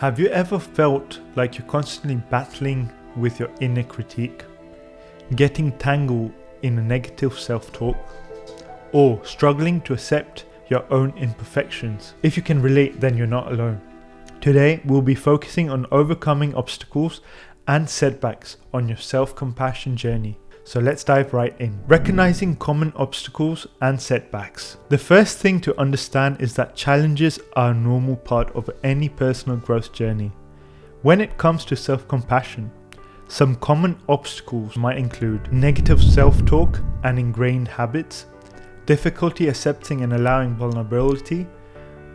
Have you ever felt like you're constantly battling with your inner critique, getting tangled in a negative self-talk, or struggling to accept your own imperfections? If you can relate, then you're not alone. Today, we'll be focusing on overcoming obstacles and setbacks on your self-compassion journey. So let's dive right in. Recognizing common obstacles and setbacks. The first thing to understand is that challenges are a normal part of any personal growth journey. When it comes to self-compassion, some common obstacles might include negative self-talk and ingrained habits, difficulty accepting and allowing vulnerability,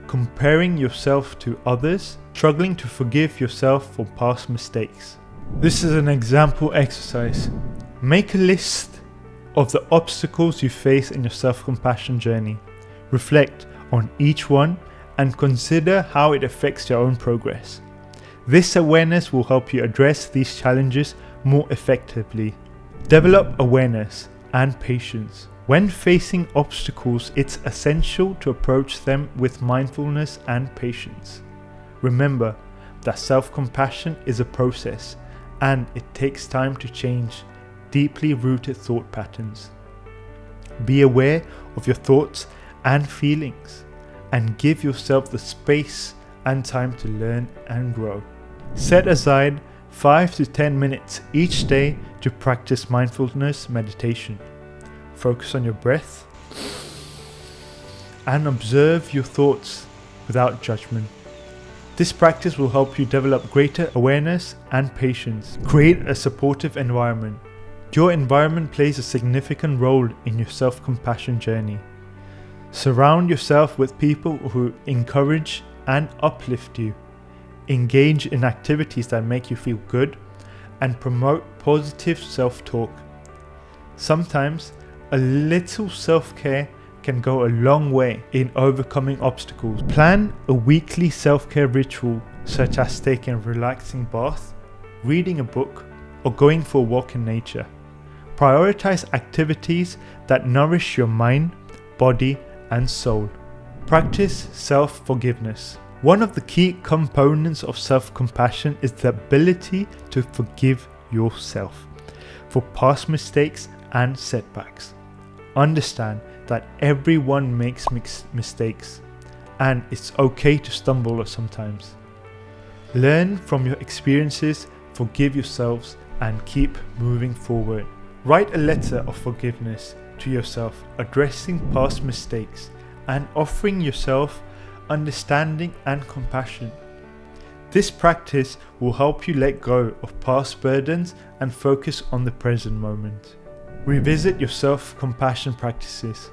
comparing yourself to others, struggling to forgive yourself for past mistakes. This is an example exercise. Make a list of the obstacles you face in your self-compassion journey. Reflect on each one and consider how it affects your own progress. This awareness will help you address these challenges more effectively. Develop awareness and patience. When facing obstacles, it's essential to approach them with mindfulness and patience. Remember that self-compassion is a process and it takes time to change deeply rooted thought patterns. Be aware of your thoughts and feelings and give yourself the space and time to learn and grow. Set aside 5 to 10 minutes each day to practice mindfulness meditation. Focus on your breath and observe your thoughts without judgment. This practice will help you develop greater awareness and patience. Create a supportive environment. Your environment plays a significant role in your self-compassion journey. Surround yourself with people who encourage and uplift you. Engage in activities that make you feel good and promote positive self-talk. Sometimes a little self-care can go a long way in overcoming obstacles. Plan a weekly self-care ritual such as taking a relaxing bath, reading a book, or going for a walk in nature. Prioritize activities that nourish your mind, body, and soul. Practice self-forgiveness. One of the key components of self-compassion is the ability to forgive yourself for past mistakes and setbacks. Understand that everyone makes mistakes and it's okay to stumble sometimes. Learn from your experiences, forgive yourselves, and keep moving forward. Write a letter of forgiveness to yourself, addressing past mistakes and offering yourself understanding and compassion. This practice will help you let go of past burdens and focus on the present moment. Revisit your self-compassion practices.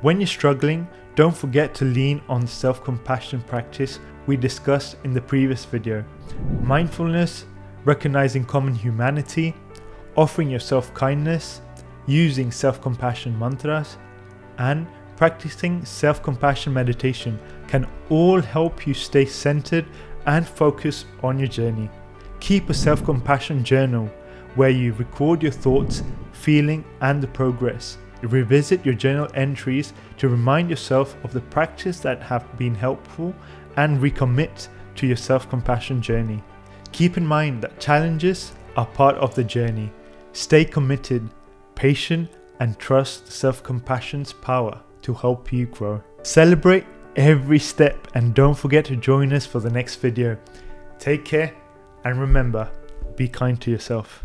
When you're struggling, don't forget to lean on the self-compassion practice we discussed in the previous video. Mindfulness, recognizing common humanity, offering yourself kindness, using self-compassion mantras, and practicing self-compassion meditation can all help you stay centered and focus on your journey. Keep a self-compassion journal where you record your thoughts, feeling, and the progress. Revisit your journal entries to remind yourself of the practice that have been helpful and recommit to your self-compassion journey. Keep in mind that challenges are part of the journey. Stay committed, patient, and trust self-compassion's power to help you grow. Celebrate every step and don't forget to join us for the next video. Take care and remember, be kind to yourself.